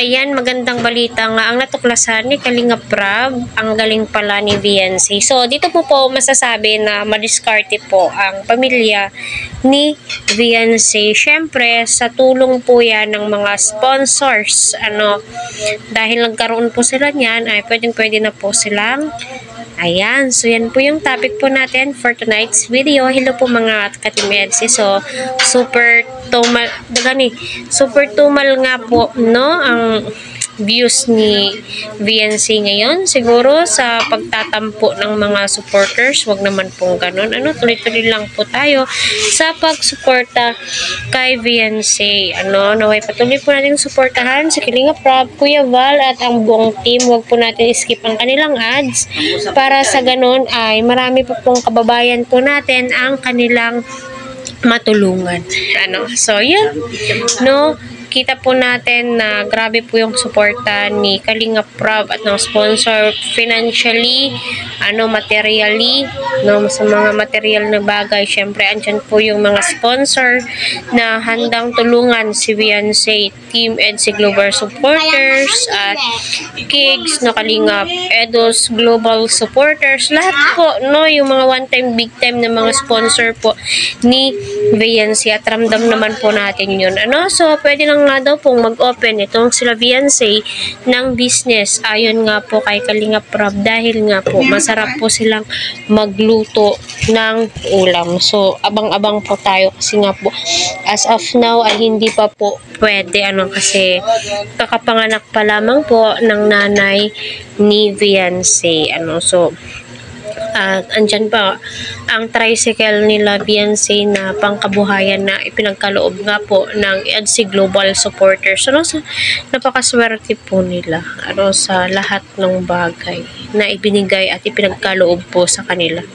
ayan, magandang balita nga ang natuklasan ni Kalinga Prab. Ang galing pala ni VNC. So, dito po masasabi na madiskarte po ang pamilya ni VNC. Siyempre, sa tulong po yan ng mga sponsors. Dahil nagkaroon po sila niyan, ay pwede na po silang. Ayan, so yan po yung topic po natin for tonight's video. Hello po mga katimedsi. So, super tumal nga po, no, ang views ni VNC ngayon. Siguro sa pagtatampo ng mga supporters, wag naman pong ganun. Tuloy-tuloy lang po tayo sa pagsuporta kay VNC. Naway patuloy po natin suportahan si Kalinga Prab, Kuya Val at ang buong team. Wag po natin skip ang kanilang ads para sa ganun ay marami po pong kababayan po natin ang kanilang matulungan. So yun, no, kita po natin na grabe po yung suporta ni Kalinga Prab at ng sponsor financially, materially, no, sa mga material na bagay. Syempre, andyan po yung mga sponsor na handang tulungan si VNC, Team EDSI Global Supporters at Kigs, no, Kalinga Edos Global Supporters, lahat po, no, yung mga one-time, big-time na mga sponsor po ni VNC at ramdam naman po natin yun. So, pwede lang nga daw pong mag-open itong sila VNC ng business. Ayon nga po kay Kalinga Prab dahil nga po masarap po silang magluto ng ulam. So, abang-abang po tayo kasi nga po as of now ay hindi pa po pwede kasi kakapanganak pa lamang po ng nanay ni VNC. So, andyan pa ang tricycle nila VNC na pangkabuhayan na ipinagkaloob nga po ng EDSI Global Supporters. So, napakaswerte po nila sa lahat ng bagay na ibinigay at ipinagkaloob po sa kanila.